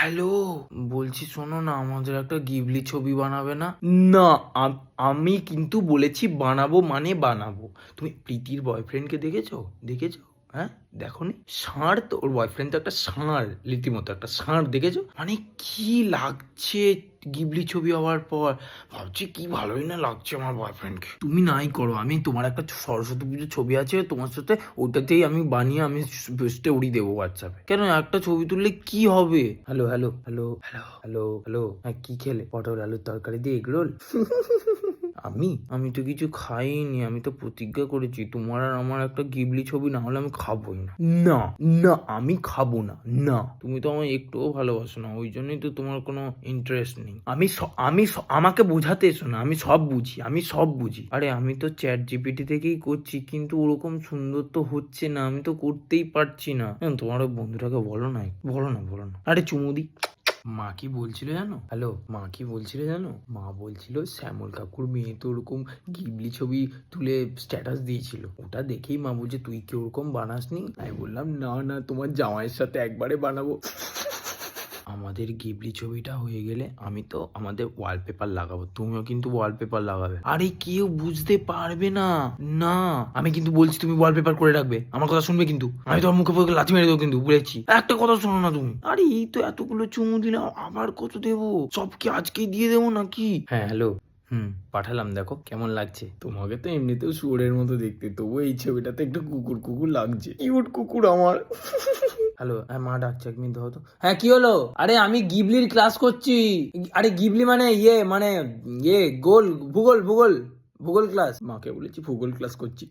Hello, বলছি শোনো না, আমাদের একটা গিবলি ছবি বানাবে না? না, আমি কিন্তু বলেছি বানাবো মানে বানাবো। তুমি প্রীতির বয়ফ্রেন্ডকে দেখেছো? দেখেছো? হ্যাঁ, দেখোনি? ষাঁড় তো, ওর বয়ফ্রেন্ড তো একটা ষাঁড়, রীতিমতো একটা ষাঁড়, দেখেছো? মানে কি লাগছে গিবলি ছবি হওয়ার পর। ভাবছি কি ভালোই না লাগছে আমার বয়ফ্রেন্ডকে। তুমি নাই করো, আমি তোমার একটা সরস্বতী পুজোর ছবি আছে তোমার সাথে, ওটাতেই আমি বানিয়ে আমি স্টোরি দেবো হোয়াটসঅ্যাপে। কেন, একটা ছবি তুললে কি হবে? Hello hello hello hello hello hello, হ্যাঁ কি খেলে? পটল আলুর তরকারি দিয়ে এগরোল? আমি তো কিছু খাইনি, আমি তো প্রতিজ্ঞা করেছি তোমার আর আমার একটা গিবলি ছবি না হলে আমি খাবোই না। না না, আমি খাবো না। না, তুমি তো আমায় একটুও ভালোবাসো না, ওই জন্যই তো তোমার কোনো ইন্টারেস্ট নেই। আমাকে বোঝাতে এসো না, আমি সব বুঝি, আমি সব বুঝি। আরে আমি তো চ্যাট জিপিটি থেকেই করছি, কিন্তু ওরকম সুন্দর তো হচ্ছে না, আমি তো করতেই পারছি না। তোমার ওই বন্ধুটাকে বলো না, বলো না, বলো না। আরে চুমুদি। মা কি বলছিল জানো? হ্যালো, মা কি বলছিল জানো? মা বলছিল শ্যামল কাকুর মেয়ে তো ওরকম গিবলি ছবি তুলে স্ট্যাটাস দিয়েছিল, ওটা দেখেই মা বলছে তুই কি ওরকম বানাসনি? আমি বললাম না না, তোমার জামাইয়ের সাথে একবারে বানাবো। আমাদের গিবলি ছবিটা হয়ে গেলে আমি তো আমাদের ওয়ালপেপার লাগাবো, তুমিও কিন্তু ওয়ালপেপার লাগাবে। আরে কেউ বুঝতে পারবে না। না, আমি কিন্তু বলছি তুমি ওয়ালপেপার করে রাখবে, আমার কথা শুনবে কিন্তু। আমি তোমার মুখে মুখে লাথি মেরে দেবো কিন্তু, বলেছি। একটা কথা শোনো না তুমি। আরে এই তো এতগুলো চুমু দিলাম, আবার কত দেবো? সব কি আজকেই দিয়ে দেবো নাকি? হ্যাঁ হ্যালো, পাঠালাম, দেখো কেমন লাগছে। তোমাকে তো এমনিতেও শুয়োরের মতো দেখতে, তবু এই ছবিটাতে একটু কুকুর কুকুর লাগছে। কিউট কুকুর আমার। হ্যালো, হ্যাঁ মা ডাকছে, এক মিনিট হতো। হ্যাঁ কি হলো? আরে আমি গিবলির ক্লাস করছি। আরে গিবলি মানে গোল, ভূগোল ভূগোল ভূগোল ক্লাস। মাকে বলেছি ভূগোল ক্লাস করছি।